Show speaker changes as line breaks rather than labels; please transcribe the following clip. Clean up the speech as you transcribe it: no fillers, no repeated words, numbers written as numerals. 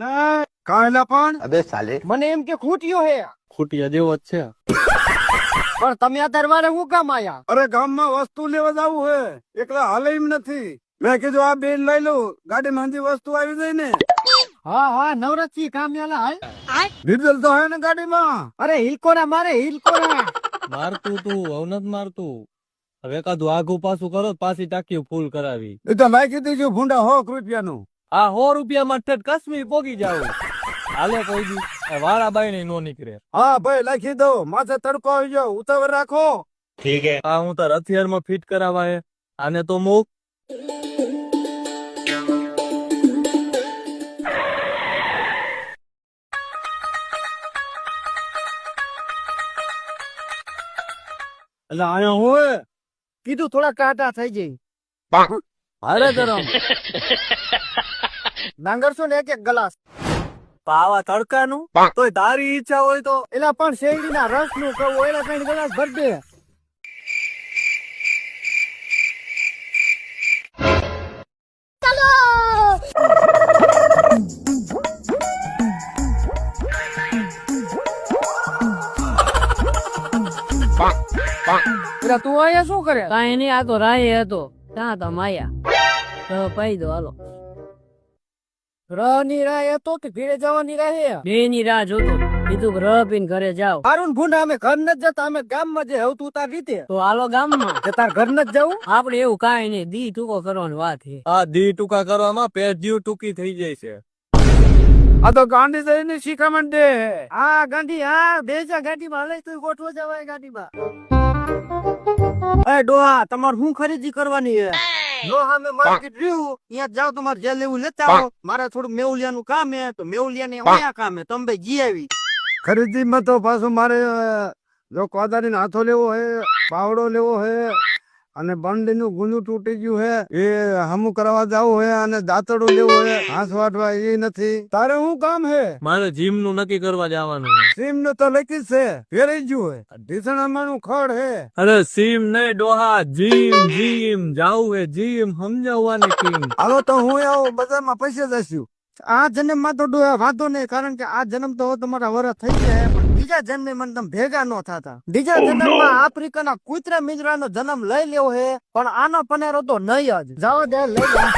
કાયલા પણ
अबे साले
મને એમ કે ખૂટ્યો હે
ખૂટિયા જેવો જ છે.
પણ તમે આ દરબારે હું કામ આયા?
અરે ગામમાં વસ્તુ લેવા જવું હે, એકલા હાલે એમ નથી. મેં કીધું આ બેન લઈ લઉં, ગાડીમાં હજી વસ્તુ આવી જાય ને.
હા હા નવરતજી કામ આલા હાલ.
ડીઝલ તો હે ને ગાડીમાં.
અરે હિલકોરા મારે હિલકોરા.
મારતું તું હવે નથી મારતું. હવે એકાદું આઘું પાછું કરો તો પાછી ટાંકી ફૂલ કરાવી.
એ તો નાખી દીધું ભૂંડા 100 રૂપિયાનું.
આ 100 રૂપિયામાં ઠેઠ કાશ્મીર પોગી જાવ. હાલે કોઈ દી વાળા બાઈ ને નો નીકળે.
હા ભાઈ લખી દો, માથે તડકો આવી જાવ, ઉતાવળ રાખો.
આ હું તાર હથિયારમાં ફિટ કરાવા હે. આને તો મૂક.
એટલે અહીંયા હોય
કીધું થોડા કાંટા થઈ જાય.
હારે ગરમ
ડાંગરસો ને એક ગ્લાસ.
પાવા તડકાનું તોય તારી ઈચ્છા હોય તો
એલા પણ શેરડીના રસ નું કહું એલા કઈ ગ્લાસ ભર દે. એલા તું અહીંયા શું કરે?
કાંઈ નઈ, આ તો રાહે હતો ત્યાં તો માયા તો પાઈ દો હાલો.
રહ ની રાહ હતો કે ભીડે જવાની રાહ હે?
બે ની રાહ જોતો કીધું કે રહ પીને ઘરે જાવ.
હારું ભૂંડા અમે ઘર નથી જતા, અમે ગામમાં જે હવ તું તાર રીતે.
તો હાલો ગામમાં.
કે તાર ઘર નથી જવું?
આપડે એવું કાંઈ નઈ, દી ટૂંકો કરવાની વાત છે.
આ દી ટૂંકા કરવામાં પેટ જીવ ટૂંકી થઈ જાય છે.
આ તો ગાંધી જઈને શિખામણ દે.
હા ગાંધી, હા બેજા ગાડીમાં હાલે તું ગોઠવો જવાય ગાડીમાં. એ ડોહા તમારે શું ખરીદી કરવાની છે? ડોહા મેં માર્કેટ રહ્યું ત્યાં જાવ, તમારે જે લેવું લેતા આવો. મારે થોડું મેઉલિયાનું કામ હે તો મેઉલિયા ને ઓયા કામ હે, તમે ભાઈ જી આવી.
ખરીદીમાં તો પાછું મારે જો કોદારીનો હાથો લેવો હે, પાવડો લેવો હે, અને બંડીનું ગુંજું તૂટી ગયું હે એ હમું કરવા જવું હે, અને દાંતડો લેવો હે, હાથ વાટવા એ નથી. તારે શું કામ હે?
મારે જીમ નું નક્કી કરવા જવાનું છે.
સીમ નું તો લખી છે, ફેરાઈ ગયું હે. ઢીસણામાંનું ખડ હે.
અરે સીમ નહીં ડોહા, જીમ જીમ જાવું હે, જીમ સમજાવવાની કિંગ.
હાલો તો હું આવું, બજારમાં પૈસા જશું.
આ જન્મ માં તો ડોહા વાંધો નહીં, કારણ કે આ જન્મ તો તમારા વરસ થઈ ગયા, પણ બીજા જન્મે મને તમે ભેગા ન થતા. બીજા જન્મમાં આફ્રિકાના કૂતરા મિજરાનો જન્મ લઈ લેવો હે, પણ આનો પનેરો તો નહીં જ. જાઓ દે લઈ જા.